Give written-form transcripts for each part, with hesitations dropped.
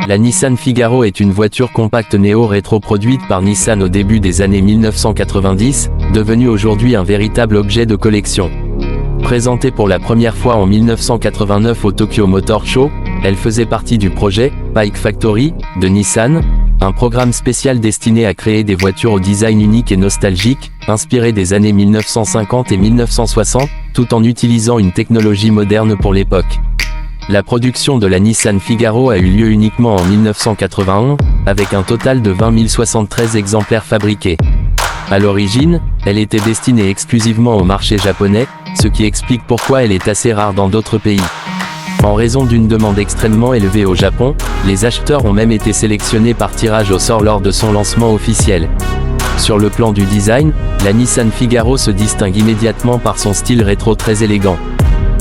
La Nissan Figaro est une voiture compacte néo-rétro produite par Nissan au début des années 1990, devenue aujourd'hui un véritable objet de collection. Présentée pour la première fois en 1989 au Tokyo Motor Show, elle faisait partie du projet Bike Factory de Nissan, un programme spécial destiné à créer des voitures au design unique et nostalgique, inspiré des années 1950 et 1960, tout en utilisant une technologie moderne pour l'époque. La production de la Nissan Figaro a eu lieu uniquement en 1981, avec un total de 20 073 exemplaires fabriqués. À l'origine, elle était destinée exclusivement au marché japonais, ce qui explique pourquoi elle est assez rare dans d'autres pays. En raison d'une demande extrêmement élevée au Japon, les acheteurs ont même été sélectionnés par tirage au sort lors de son lancement officiel. Sur le plan du design, la Nissan Figaro se distingue immédiatement par son style rétro très élégant.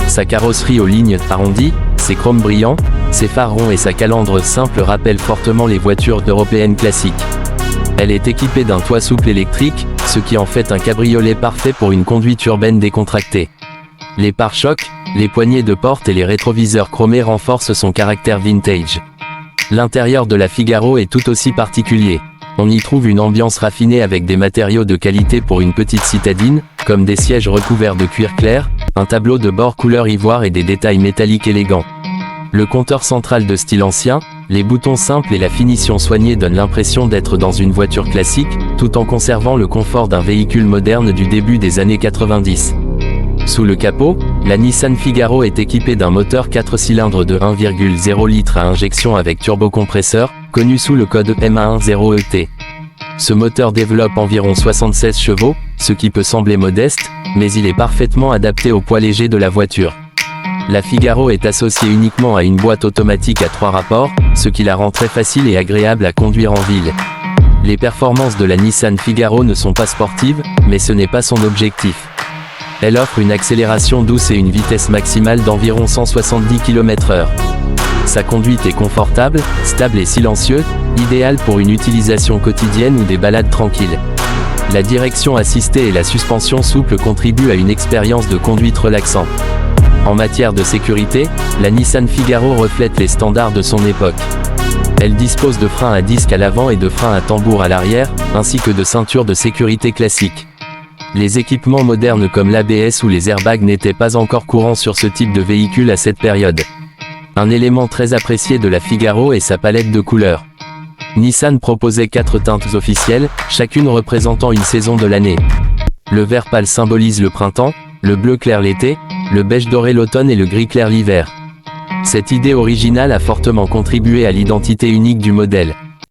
Sa carrosserie aux lignes arrondies, ses chromes brillants, ses phares ronds et sa calandre simple rappellent fortement les voitures européennes classiques. Elle est équipée d'un toit souple électrique, ce qui en fait un cabriolet parfait pour une conduite urbaine décontractée. Les pare-chocs, les poignées de porte et les rétroviseurs chromés renforcent son caractère vintage. L'intérieur de la Figaro est tout aussi particulier. On y trouve une ambiance raffinée avec des matériaux de qualité pour une petite citadine, comme des sièges recouverts de cuir clair, un tableau de bord couleur ivoire et des détails métalliques élégants. Le compteur central de style ancien, les boutons simples et la finition soignée donnent l'impression d'être dans une voiture classique, tout en conservant le confort d'un véhicule moderne du début des années 90. Sous le capot, la Nissan Figaro est équipée d'un moteur 4 cylindres de 1,0 litre à injection avec turbocompresseur, connu sous le code MA10ET. Ce moteur développe environ 76 chevaux, ce qui peut sembler modeste, mais il est parfaitement adapté au poids léger de la voiture. La Figaro est associée uniquement à une boîte automatique à 3 rapports, ce qui la rend très facile et agréable à conduire en ville. Les performances de la Nissan Figaro ne sont pas sportives, mais ce n'est pas son objectif. Elle offre une accélération douce et une vitesse maximale d'environ 170 km/h. Sa conduite est confortable, stable et silencieuse, idéale pour une utilisation quotidienne ou des balades tranquilles. La direction assistée et la suspension souple contribuent à une expérience de conduite relaxante. En matière de sécurité, la Nissan Figaro reflète les standards de son époque. Elle dispose de freins à disque à l'avant et de freins à tambour à l'arrière, ainsi que de ceintures de sécurité classiques. Les équipements modernes comme l'ABS ou les airbags n'étaient pas encore courants sur ce type de véhicule à cette période. Un élément très apprécié de la Figaro est sa palette de couleurs. Nissan proposait 4 teintes officielles, chacune représentant une saison de l'année. Le vert pâle symbolise le printemps, le bleu clair l'été, le beige doré l'automne et le gris clair l'hiver. Cette idée originale a fortement contribué à l'identité unique du modèle.